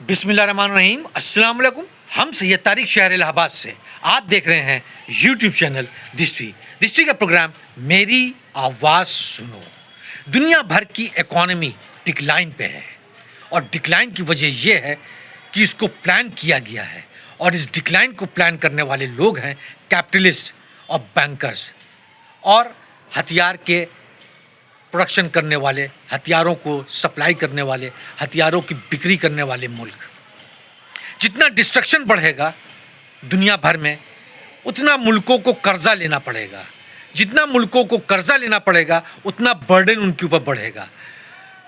बिस्मिल्लाहिर्रहमानिर्रहीम, अस्सलाम वालेकुम। हम सैयद तारिक शहर इलाहाबाद से आप देख रहे हैं यूट्यूब चैनल दिस्ट्री का प्रोग्राम मेरी आवाज़ सुनो। दुनिया भर की इकॉनमी डिक्लाइन पे है और डिक्लाइन की वजह यह है कि इसको प्लान किया गया है और इस डिक्लाइन को प्लान करने वाले लोग हैं कैपिटलिस्ट और बैंकर्स और हथियार के प्रोडक्शन करने वाले, हथियारों को सप्लाई करने वाले, हथियारों की बिक्री करने वाले मुल्क। जितना डिस्ट्रक्शन बढ़ेगा दुनिया भर में, उतना मुल्कों को कर्जा लेना पड़ेगा। जितना मुल्कों को कर्जा लेना पड़ेगा उतना बर्डन उनके ऊपर बढ़ेगा।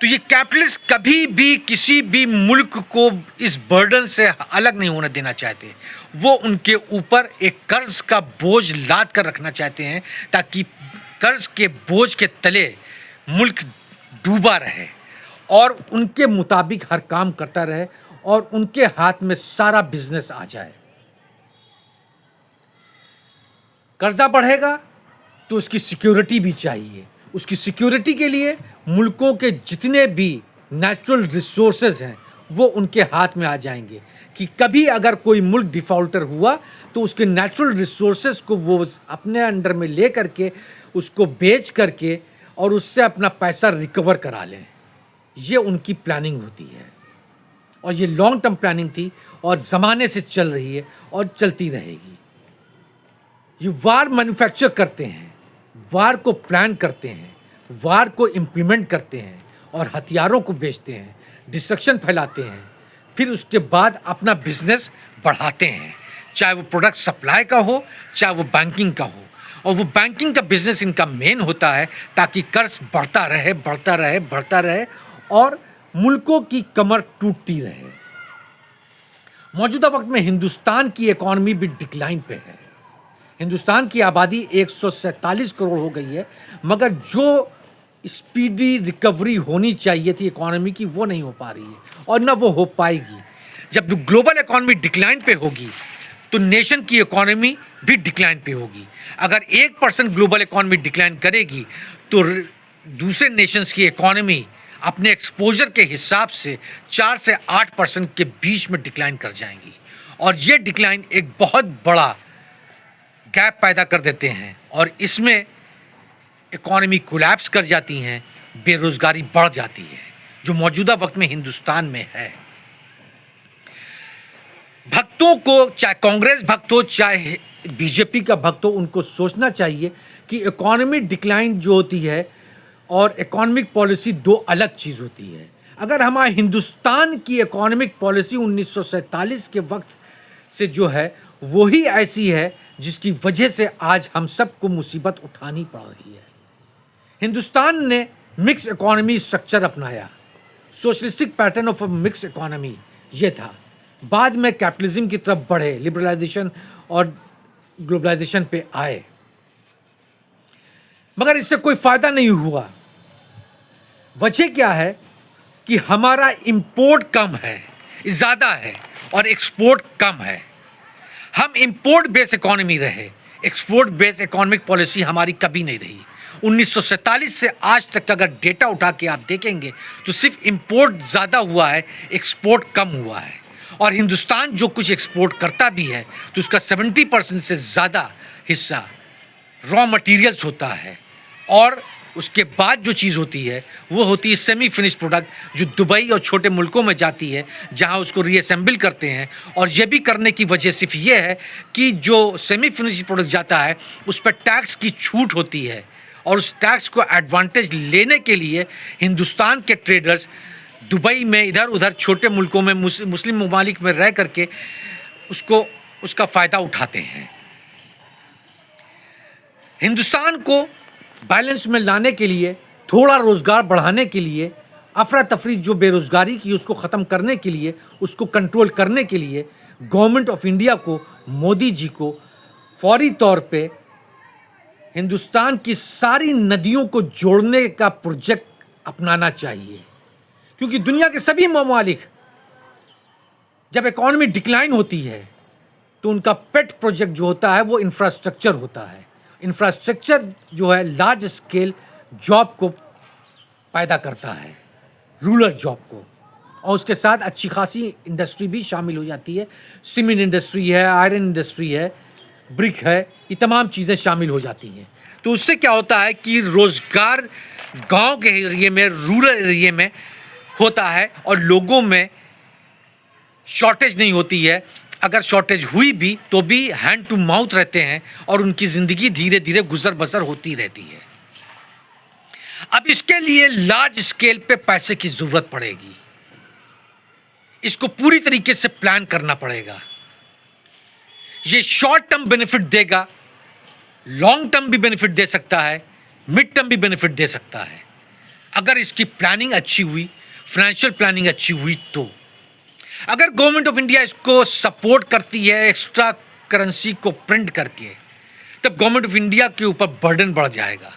तो ये कैपिटलिस्ट कभी भी किसी भी मुल्क को इस बर्डन से अलग नहीं होने देना चाहते। वो उनके ऊपर एक कर्ज का बोझ लाद कर रखना चाहते हैं ताकि कर्ज के बोझ के तले मुल्क डूबा रहे और उनके मुताबिक हर काम करता रहे और उनके हाथ में सारा बिजनेस आ जाए। कर्जा बढ़ेगा तो उसकी सिक्योरिटी भी चाहिए। उसकी सिक्योरिटी के लिए मुल्कों के जितने भी नेचुरल रिसोर्सेज हैं वो उनके हाथ में आ जाएंगे कि कभी अगर कोई मुल्क डिफ़ॉल्टर हुआ तो उसके नेचुरल रिसोर्सेज को वो अपने अंडर में ले करके उसको बेच करके और उससे अपना पैसा रिकवर करा लें। ये उनकी प्लानिंग होती है और ये लॉन्ग टर्म प्लानिंग थी और ज़माने से चल रही है और चलती रहेगी। ये वार मैन्युफैक्चर करते हैं, वार को प्लान करते हैं, वार को इम्प्लीमेंट करते हैं और हथियारों को बेचते हैं, डिस्ट्रक्शन फैलाते हैं, फिर उसके बाद अपना बिजनेस बढ़ाते हैं, चाहे वो प्रोडक्ट सप्लाई का हो चाहे वो बैंकिंग का हो। और वो बैंकिंग का बिजनेस इनका मेन होता है ताकि कर्ज बढ़ता रहे बढ़ता रहे बढ़ता रहे और मुल्कों की कमर टूटती रहे। मौजूदा वक्त में हिंदुस्तान की इकॉनमी भी डिक्लाइन पे है। हिंदुस्तान की आबादी 147 करोड़ हो गई है, मगर जो स्पीडी रिकवरी होनी चाहिए थी इकॉनमी की वो नहीं हो पा रही है और ना वो हो पाएगी। जब ग्लोबल इकॉनमी डिक्लाइन पे होगी तो नेशन की इकॉनमी भी डिक्लाइन पे होगी। अगर 1% ग्लोबल इकॉनमी डिक्लाइन करेगी तो दूसरे नेशंस की इकॉनमी अपने एक्सपोजर के हिसाब से 4 से 8% के बीच में डिक्लाइन कर जाएंगी और ये डिक्लाइन एक बहुत बड़ा गैप पैदा कर देते हैं और इसमें इकॉनमी कोलैप्स कर जाती हैं, बेरोज़गारी बढ़ जाती है, जो मौजूदा वक्त में हिंदुस्तान में है। भक्तों को, चाहे कांग्रेस भक्त हो चाहे बीजेपी का भक्त हो, उनको सोचना चाहिए कि इकॉनमी डिक्लाइन जो होती है और इकोनॉमिक पॉलिसी दो अलग चीज़ होती है। अगर हमारे हिंदुस्तान की इकोनॉमिक पॉलिसी 1947 के वक्त से जो है वही ऐसी है जिसकी वजह से आज हम सबको मुसीबत उठानी पड़ रही है। हिंदुस्तान ने मिक्स इकोनॉमी स्ट्रक्चर अपनाया, socialistic pattern of mix economy ये था। बाद में कैपिटलिज्म की तरफ बढ़े, लिबरलाइजेशन और ग्लोबलाइजेशन पे आए, मगर इससे कोई फ़ायदा नहीं हुआ। वजह क्या है कि हमारा इंपोर्ट कम है, ज़्यादा है और एक्सपोर्ट कम है। हम इंपोर्ट बेस इकोनॉमी रहे, एक्सपोर्ट बेस इकोनॉमिक पॉलिसी हमारी कभी नहीं रही। 1947 से आज तक अगर डेटा उठा के आप देखेंगे तो सिर्फ इंपोर्ट ज़्यादा हुआ है, एक्सपोर्ट कम हुआ है। और हिंदुस्तान जो कुछ एक्सपोर्ट करता भी है तो उसका 70% से ज़्यादा हिस्सा रॉ मटेरियल्स होता है और उसके बाद जो चीज़ होती है वो होती है सेमी फिनिश प्रोडक्ट, जो दुबई और छोटे मुल्कों में जाती है जहां उसको रीअसेंबल करते हैं। और ये भी करने की वजह सिर्फ ये है कि जो सेमी फिनिश प्रोडक्ट जाता है उस पर टैक्स की छूट होती है और उस टैक्स को एडवांटेज लेने के लिए हिंदुस्तान के ट्रेडर्स दुबई में इधर उधर छोटे मुल्कों में मुस्लिम ममालिक में रह करके उसका फ़ायदा उठाते हैं। हिंदुस्तान को बैलेंस में लाने के लिए, थोड़ा रोज़गार बढ़ाने के लिए, अफरा तफरी जो बेरोज़गारी की उसको ख़त्म करने के लिए, उसको कंट्रोल करने के लिए गवर्नमेंट ऑफ इंडिया को, मोदी जी को फौरी तौर पे हिंदुस्तान की सारी नदियों को जोड़ने का प्रोजेक्ट अपनाना चाहिए। क्योंकि दुनिया के सभी ममालिक जब इकॉनमी डिक्लाइन होती है तो उनका पेट प्रोजेक्ट जो होता है वो इंफ्रास्ट्रक्चर होता है। इंफ्रास्ट्रक्चर जो है लार्ज स्केल जॉब को पैदा करता है, रूरल जॉब को, और उसके साथ अच्छी खासी इंडस्ट्री भी शामिल हो जाती है। सीमेंट इंडस्ट्री है, आयरन इंडस्ट्री है, ब्रिक है, ये तमाम चीज़ें शामिल हो जाती हैं। तो उससे क्या होता है कि रोज़गार गांव के एरिए में, रूरल एरिए में होता है और लोगों में शॉर्टेज नहीं होती है। अगर शॉर्टेज हुई भी तो भी हैंड टू माउथ रहते हैं और उनकी ज़िंदगी धीरे धीरे गुजर बसर होती रहती है। अब इसके लिए लार्ज स्केल पे पैसे की ज़रूरत पड़ेगी। इसको पूरी तरीके से प्लान करना पड़ेगा। ये शॉर्ट टर्म बेनिफिट देगा, लॉन्ग टर्म भी बेनिफिट दे सकता है, मिड टर्म भी बेनिफिट दे सकता है। अगर इसकी प्लानिंग अच्छी हुई, फाइनेंशियल प्लानिंग अच्छी हुई तो अगर गवर्नमेंट ऑफ इंडिया इसको सपोर्ट करती है एक्स्ट्रा करेंसी को प्रिंट करके, तब गवर्नमेंट ऑफ इंडिया के ऊपर बर्डन बढ़ जाएगा,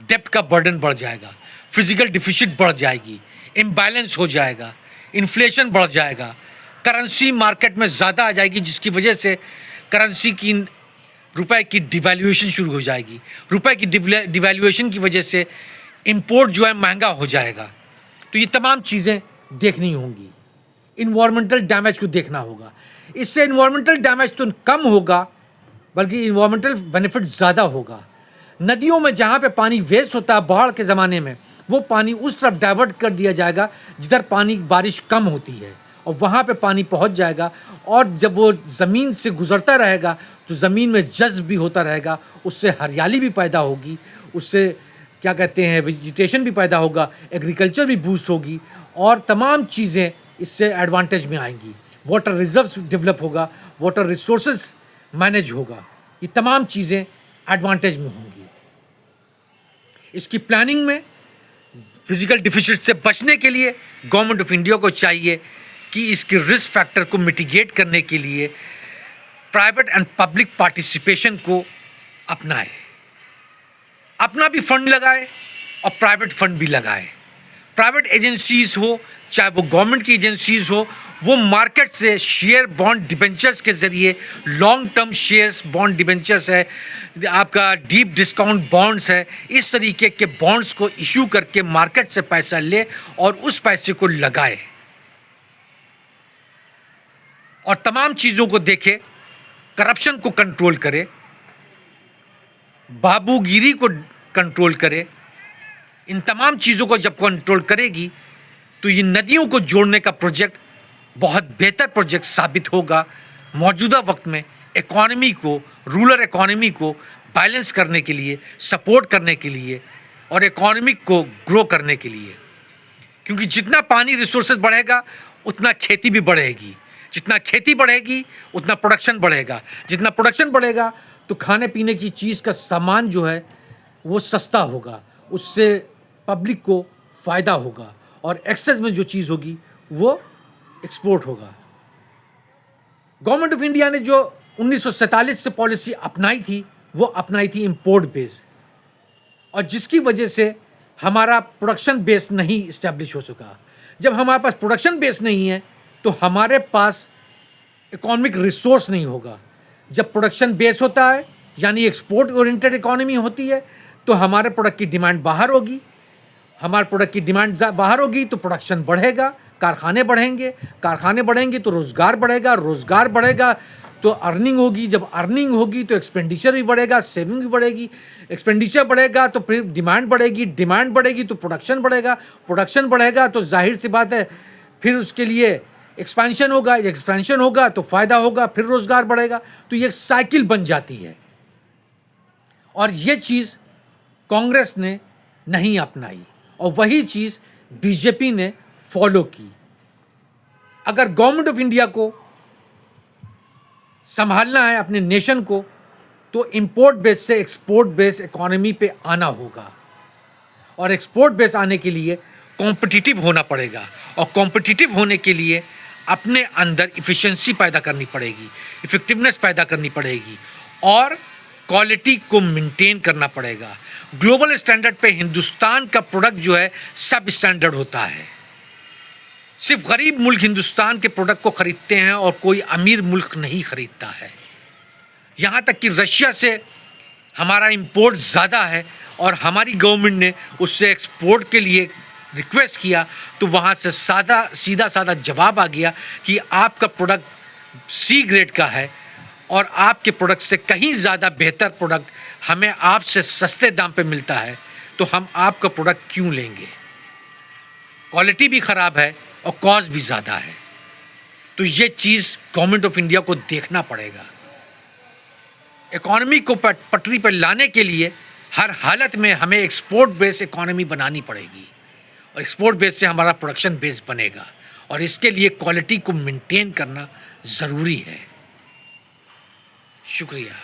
डेब्ट का बर्डन बढ़ जाएगा, फिजिकल डिफिसिट बढ़ जाएगी, इम्बैलेंस हो जाएगा, इन्फ्लेशन बढ़ जाएगा, करेंसी मार्केट में ज़्यादा आ जाएगी, जिसकी वजह से करेंसी की, रुपए की डिवैल्यूएशन शुरू हो जाएगी। रुपए की डिवैल्यूएशन की वजह से इंपोर्ट जो है महंगा हो जाएगा। तो ये तमाम चीज़ें देखनी होंगी। इन्वायरमेंटल डैमेज को देखना होगा। इससे इन्वायरमेंटल डैमेज तो कम होगा, बल्कि इन्वायरमेंटल बेनिफिट ज़्यादा होगा। नदियों में जहाँ पे पानी वेस्ट होता है बाढ़ के ज़माने में, वो पानी उस तरफ डाइवर्ट कर दिया जाएगा जिधर पानी बारिश कम होती है, और वहाँ पे पानी पहुँच जाएगा। और जब वो ज़मीन से गुज़रता रहेगा तो ज़मीन में जज़्ब भी होता रहेगा, उससे हरियाली भी पैदा होगी, उससे क्या कहते हैं वेजिटेशन भी पैदा होगा, एग्रीकल्चर भी बूस्ट होगी, और तमाम चीज़ें इससे एडवांटेज में आएंगी। वाटर रिजर्व्स डेवलप होगा, वाटर रिसोर्सेज मैनेज होगा, ये तमाम चीज़ें एडवांटेज में होंगी। इसकी प्लानिंग में फिजिकल डिफिसिट से बचने के लिए गवर्नमेंट ऑफ इंडिया को चाहिए कि इसके रिस्क फैक्टर को मिटिगेट करने के लिए प्राइवेट एंड पब्लिक पार्टिसिपेशन को अपनाए, अपना भी फंड लगाए और प्राइवेट फंड भी लगाए। प्राइवेट एजेंसीज हो चाहे वो गवर्नमेंट की एजेंसीज हो, वो मार्केट से शेयर बॉन्ड डिबेंचर्स के ज़रिए, long term shares bond debentures है, आपका डीप डिस्काउंट बॉन्ड्स है, इस तरीके के बॉन्ड्स को इशू करके मार्केट से पैसा ले और उस पैसे को लगाए और तमाम चीज़ों को देखे, करप्शन को कंट्रोल करे, बाबूगिरी को कंट्रोल करे। इन तमाम चीज़ों को जब कंट्रोल करेगी तो ये नदियों को जोड़ने का प्रोजेक्ट बहुत बेहतर प्रोजेक्ट साबित होगा। मौजूदा वक्त में इकॉनमी को, रूरल इकॉनमी को बैलेंस करने के लिए, सपोर्ट करने के लिए और इकॉनमिक को ग्रो करने के लिए, क्योंकि जितना पानी रिसोर्सेज बढ़ेगा उतना खेती भी बढ़ेगी, जितना खेती बढ़ेगी उतना प्रोडक्शन बढ़ेगा, जितना प्रोडक्शन बढ़ेगा तो खाने पीने की चीज़ का सामान जो है वो सस्ता होगा, उससे पब्लिक को फ़ायदा होगा और एक्सेस में जो चीज़ होगी वो एक्सपोर्ट होगा। गवर्नमेंट ऑफ इंडिया ने जो 1947 से पॉलिसी अपनाई थी वो अपनाई थी इंपोर्ट बेस, और जिसकी वजह से हमारा प्रोडक्शन बेस नहीं इस्टेब्लिश हो सका। जब हमारे पास प्रोडक्शन बेस नहीं है तो हमारे पास इकोनॉमिक रिसोर्स नहीं होगा। जब प्रोडक्शन बेस होता है यानी एक्सपोर्ट ओरिएंटेड इकोनॉमी होती है तो हमारे प्रोडक्ट की डिमांड बाहर होगी, हमारे प्रोडक्ट की डिमांड बाहर होगी तो प्रोडक्शन बढ़ेगा, कारखाने बढ़ेंगे, कारखाने बढ़ेंगे तो रोज़गार बढ़ेगा, रोज़गार बढ़ेगा तो अर्निंग होगी, जब अर्निंग होगी तो एक्सपेंडिचर भी बढ़ेगा, सेविंग भी बढ़ेगी, एक्सपेंडिचर बढ़ेगा तो फिर डिमांड बढ़ेगी, डिमांड बढ़ेगी तो प्रोडक्शन बढ़ेगा, प्रोडक्शन बढ़ेगा तो जाहिर सी बात है फिर उसके लिए एक्सपेंशन होगा, एक्सपेंशन होगा तो फ़ायदा होगा, फिर रोज़गार बढ़ेगा। तो ये एक साइकिल बन जाती है और ये चीज़ कांग्रेस ने नहीं अपनाई और वही चीज़ बीजेपी ने फॉलो की। अगर गवर्नमेंट ऑफ इंडिया को संभालना है अपने नेशन को तो इंपोर्ट बेस से एक्सपोर्ट बेस इकोनॉमी पे आना होगा, और एक्सपोर्ट बेस आने के लिए कॉम्पिटिटिव होना पड़ेगा, और कॉम्पिटिटिव होने के लिए अपने अंदर इफ़िशिएंसी पैदा करनी पड़ेगी, इफ़ेक्टिवनेस पैदा करनी पड़ेगी और क्वालिटी को मेंटेन करना पड़ेगा। ग्लोबल स्टैंडर्ड पे हिंदुस्तान का प्रोडक्ट जो है सब स्टैंडर्ड होता है। सिर्फ गरीब मुल्क हिंदुस्तान के प्रोडक्ट को ख़रीदते हैं और कोई अमीर मुल्क नहीं ख़रीदता है। यहाँ तक कि रशिया से हमारा इंपोर्ट ज़्यादा है और हमारी गवर्नमेंट ने उससे एक्सपोर्ट के लिए रिक्वेस्ट किया तो वहाँ से सीधा साधा जवाब आ गया कि आपका प्रोडक्ट सी ग्रेड का है और आपके प्रोडक्ट से कहीं ज़्यादा बेहतर प्रोडक्ट हमें आपसे सस्ते दाम पे मिलता है, तो हम आपका प्रोडक्ट क्यों लेंगे। क्वालिटी भी ख़राब है और कॉस्ट भी ज़्यादा है। तो ये चीज़ गवर्नमेंट ऑफ इंडिया को देखना पड़ेगा। इकॉनमी को पटरी पर लाने के लिए हर हालत में हमें एक्सपोर्ट बेस इकॉनमी बनानी पड़ेगी और एक्सपोर्ट बेस से हमारा प्रोडक्शन बेस बनेगा और इसके लिए क्वालिटी को मेंटेन करना ज़रूरी है। शुक्रिया।